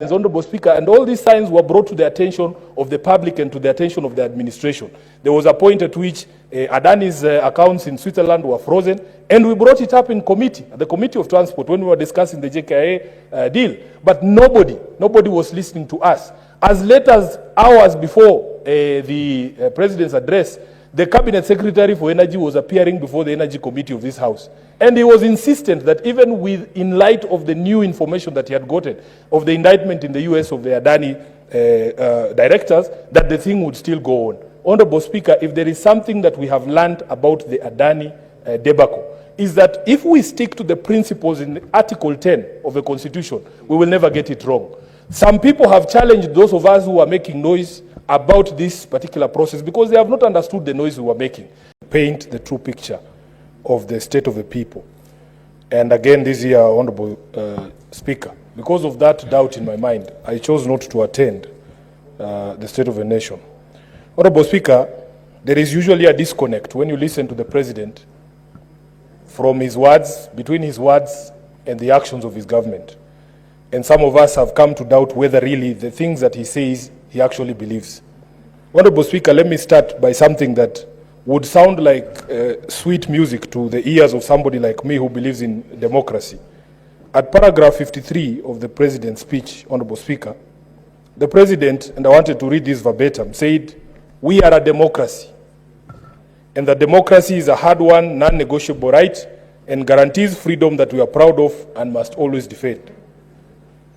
Honorable Speaker, and all these signs were brought to the attention of the public and to the attention of the administration. There was a point at which Adani's accounts in Switzerland were frozen, and we brought it up in committee, the Committee of Transport, when we were discussing the JKIA deal. But nobody was listening to us. As late as hours before the President's address, the Cabinet Secretary for Energy was appearing before the Energy Committee of this House. And he was insistent that even in light of the new information that he had gotten, of the indictment in the US of the Adani directors, that the thing would still go on. Honorable Speaker, if there is something that we have learned about the Adani debacle, is that if we stick to the principles in Article 10 of the Constitution, we will never get it wrong. Some people have challenged those of us who are making noise about this particular process because they have not understood the noise we were making. Paint the true picture of the state of the people. And again, this year, Honorable Speaker, because of that doubt in my mind, I chose not to attend the State of the Nation. Honorable Speaker, there is usually a disconnect when you listen to the President from his words, between his words and the actions of his government. And some of us have come to doubt whether really the things that he says he actually believes. Honorable Speaker, let me start by something that would sound like sweet music to the ears of somebody like me who believes in democracy. At paragraph 53 of the President's speech, Honorable Speaker, the President, and I wanted to read this verbatim, said, "We are a democracy, and the democracy is a hard-won, non-negotiable right and guarantees freedom that we are proud of and must always defend.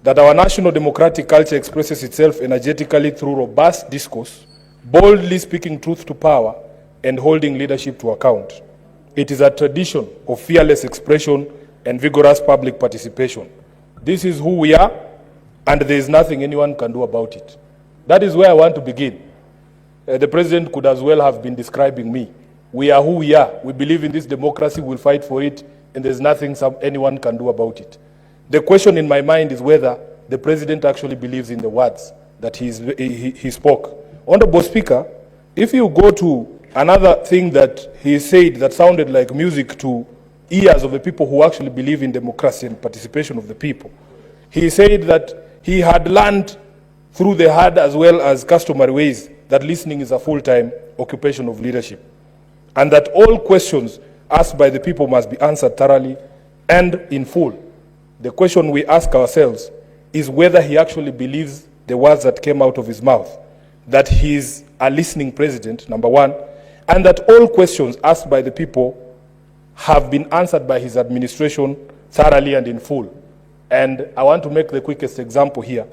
That our national democratic culture expresses itself energetically through robust discourse, boldly speaking truth to power, and holding leadership to account. It is a tradition of fearless expression and vigorous public participation. This is who we are, and there is nothing anyone can do about it." That is where I want to begin. The President could as well have been describing me. We are who we are. We believe in this democracy, we'll fight for it, and there's nothing anyone can do about it. The question in my mind is whether the President actually believes in the words that he spoke. Honorable Speaker, if you go to another thing that he said that sounded like music to ears of the people who actually believe in democracy and participation of the people, he said that he had learned through the hard as well as customary ways that listening is a full-time occupation of leadership, and that all questions asked by the people must be answered thoroughly and in full. The question we ask ourselves is whether he actually believes the words that came out of his mouth, that he is a listening president, number one, and that all questions asked by the people have been answered by his administration thoroughly and in full. And I want to make the quickest example here.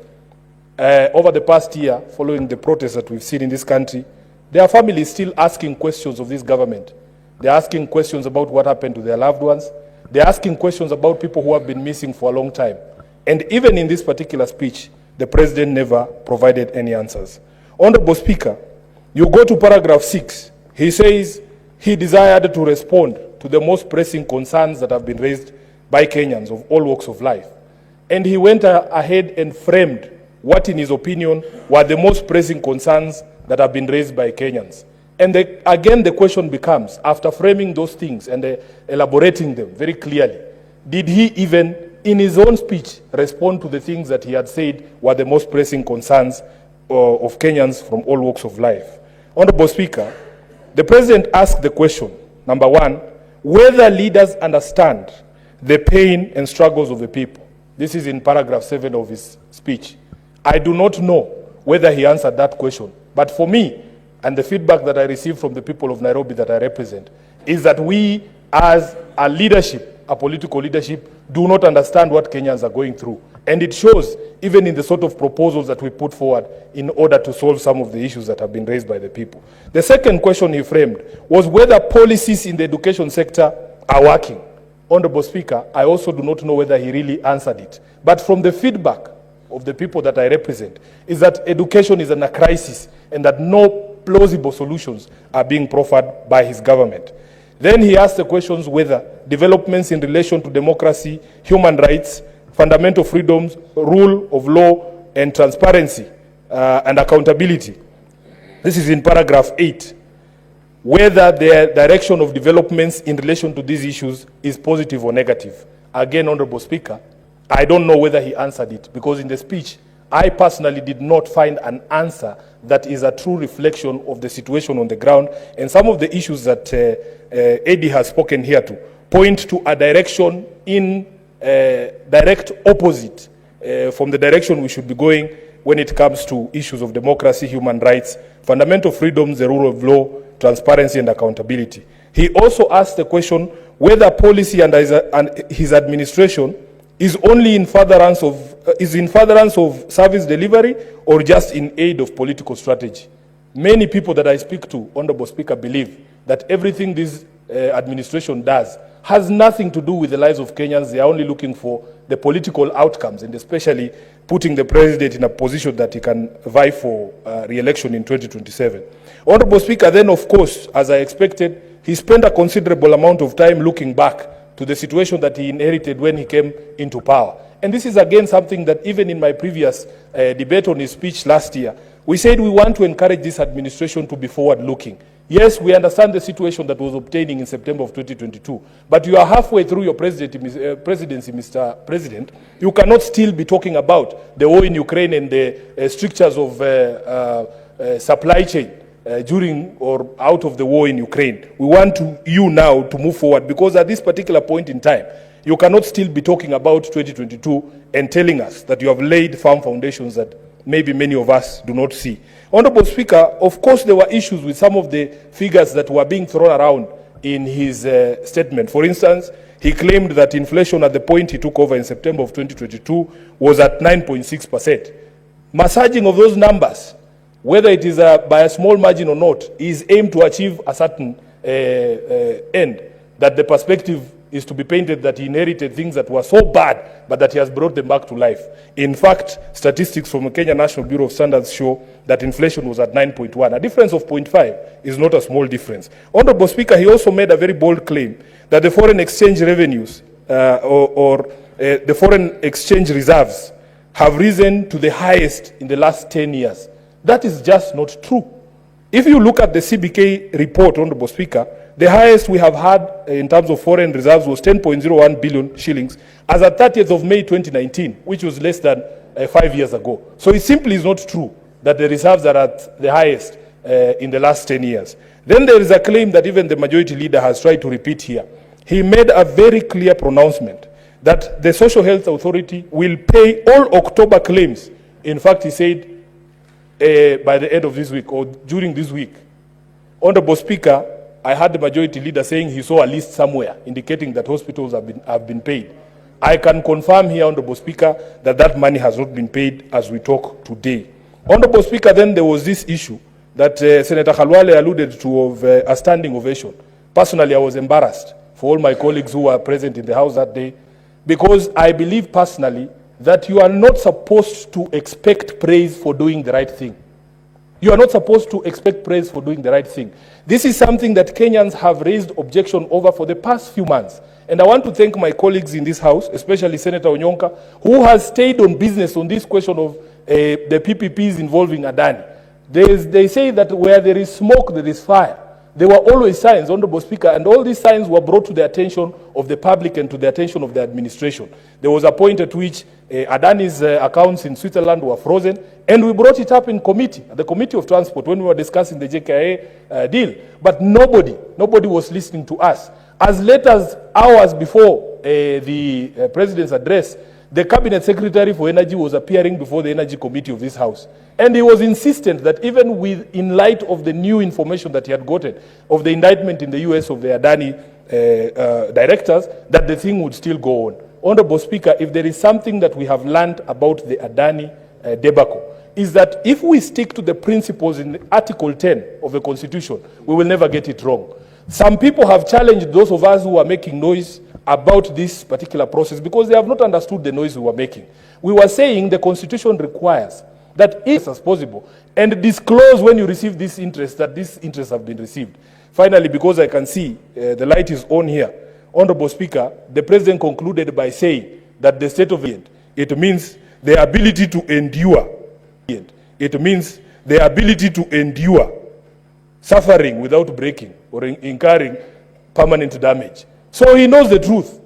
Over the past year, following the protests that we've seen in this country, there are families still asking questions of this government. They're asking questions about what happened to their loved ones. They're asking questions about people who have been missing for a long time. And even in this particular speech, the President never provided any answers. Honorable Speaker, you go to paragraph 6. He says he desired to respond to the most pressing concerns that have been raised by Kenyans of all walks of life. And he went ahead and framed what, in his opinion, were the most pressing concerns that have been raised by Kenyans. And again, the question becomes, after framing those things and elaborating them very clearly, did he even, in his own speech, respond to the things that he had said were the most pressing concerns of Kenyans from all walks of life? Honorable Speaker, the President asked the question, number one, whether leaders understand the pain and struggles of the people. This is in paragraph 7 of his speech. I do not know whether he answered that question, but for me, and the feedback that I received from the people of Nairobi that I represent, is that we as a leadership, a political leadership, do not understand what Kenyans are going through. And it shows even in the sort of proposals that we put forward in order to solve some of the issues that have been raised by the people. The second question he framed was whether policies in the education sector are working. Honorable Speaker, I also do not know whether he really answered it. But from the feedback of the people that I represent, is that education is in a crisis and that no plausible solutions are being proffered by his government. Then he asked the questions whether developments in relation to democracy, human rights, fundamental freedoms, rule of law, and transparency and accountability. This is in paragraph 8. Whether the direction of developments in relation to these issues is positive or negative. Again, Honorable Speaker, I don't know whether he answered it, because in the speech, I personally did not find an answer that is a true reflection of the situation on the ground. And some of the issues that Eddie has spoken here to point to a direction in direct opposite from the direction we should be going when it comes to issues of democracy, human rights, fundamental freedoms, the rule of law, transparency and accountability. He also asked the question whether policy and his administration is only in furtherance of service delivery or just in aid of political strategy. Many people that I speak to, Honorable Speaker, believe that everything this administration does has nothing to do with the lives of Kenyans. They are only looking for the political outcomes, and especially putting the president in a position that he can vie for re-election in 2027. Honorable Speaker, then of course, as I expected, he spent a considerable amount of time looking back to the situation that he inherited when he came into power. And this is again something that even in my previous debate on his speech last year, we said we want to encourage this administration to be forward-looking. Yes, we understand the situation that was obtaining in September of 2022, but you are halfway through your presidency, Mr. President. You cannot still be talking about the war in Ukraine and the strictures of supply chain during or out of the war in Ukraine. We want you now to move forward, because at this particular point in time, you cannot still be talking about 2022 and telling us that you have laid firm foundations that maybe many of us do not see. Honorable Speaker, of course there were issues with some of the figures that were being thrown around in his statement. For instance, he claimed that inflation at the point he took over in September of 2022 was at 9.6%. Massaging of those numbers, whether it is by a small margin or not, is aimed to achieve a certain end, that the perspective is to be painted that he inherited things that were so bad, but that he has brought them back to life. In fact, statistics from the Kenya National Bureau of Standards show that inflation was at 9.1. A difference of 0.5 is not a small difference. Honorable Speaker, he also made a very bold claim that the foreign exchange revenues the foreign exchange reserves have risen to the highest in the last 10 years. That is just not true. If you look at the CBK report, Honorable Speaker, the highest we have had in terms of foreign reserves was 10.01 billion shillings as at 30th of May 2019, which was less than 5 years ago. So it simply is not true that the reserves are at the highest in the last 10 years. Then there is a claim that even the majority leader has tried to repeat here. He made a very clear pronouncement that the Social Health Authority will pay all October claims. In fact, he said by the end of this week or during this week. Honorable Speaker, I heard the majority leader saying he saw a list somewhere indicating that hospitals have been paid. I can confirm here, Honorable Speaker, that that money has not been paid as we talk today. Honorable Speaker, then there was this issue that Senator Khalwale alluded to of a standing ovation. Personally, I was embarrassed for all my colleagues who were present in the House that day, because I believe personally that you are not supposed to expect praise for doing the right thing. You are not supposed to expect praise for doing the right thing. This is something that Kenyans have raised objection over for the past few months. And I want to thank my colleagues in this House, especially Senator Onyonka, who has stayed on business on this question of the PPPs involving Adani. They say that where there is smoke, there is fire. There were always signs, Honorable Speaker, and all these signs were brought to the attention of the public and to the attention of the administration. There was a point at which Adani's accounts in Switzerland were frozen, and we brought it up in committee, the Committee of Transport, when we were discussing the JKIA deal. But nobody was listening to us. As late as hours before the President's address, the Cabinet Secretary for Energy was appearing before the Energy Committee of this House. And he was insistent that even in light of the new information that he had gotten of the indictment in the US of the Adani directors, that the thing would still go on. Honorable Speaker, if there is something that we have learned about the Adani debacle, is that if we stick to the principles in Article 10 of the Constitution, we will never get it wrong. Some people have challenged those of us who are making noise about this particular process because they have not understood the noise we were making. We were saying the Constitution requires that if as possible, and disclose when you receive this interest, that these interests have been received. Finally, because I can see the light is on here, Honorable Speaker, the President concluded by saying that the state of it means the ability to endure. It means the ability to endure suffering without breaking or incurring permanent damage. So he knows the truth.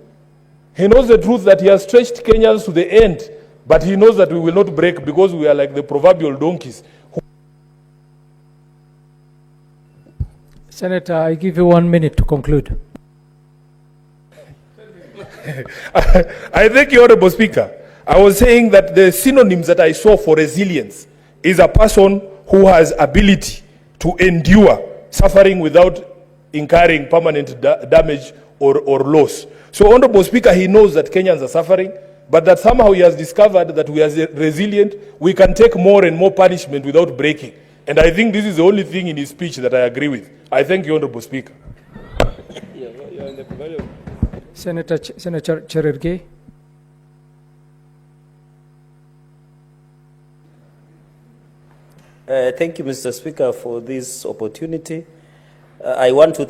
He knows the truth that he has stretched Kenyans to the end But he knows that we will not break because we are like the proverbial donkeys. Senator, I give you 1 minute to conclude. I thank you, Honorable Speaker. I was saying that the synonyms that I saw for resilience is a person who has ability to endure suffering without incurring permanent damage or loss. So, Honorable Speaker, he knows that Kenyans are suffering, but that somehow he has discovered that we are resilient, we can take more and more punishment without breaking. And I think this is the only thing in his speech that I agree with. I thank you, Honorable Speaker. Senator Cherargei. Thank you, Mr. Speaker, for this opportunity. I want to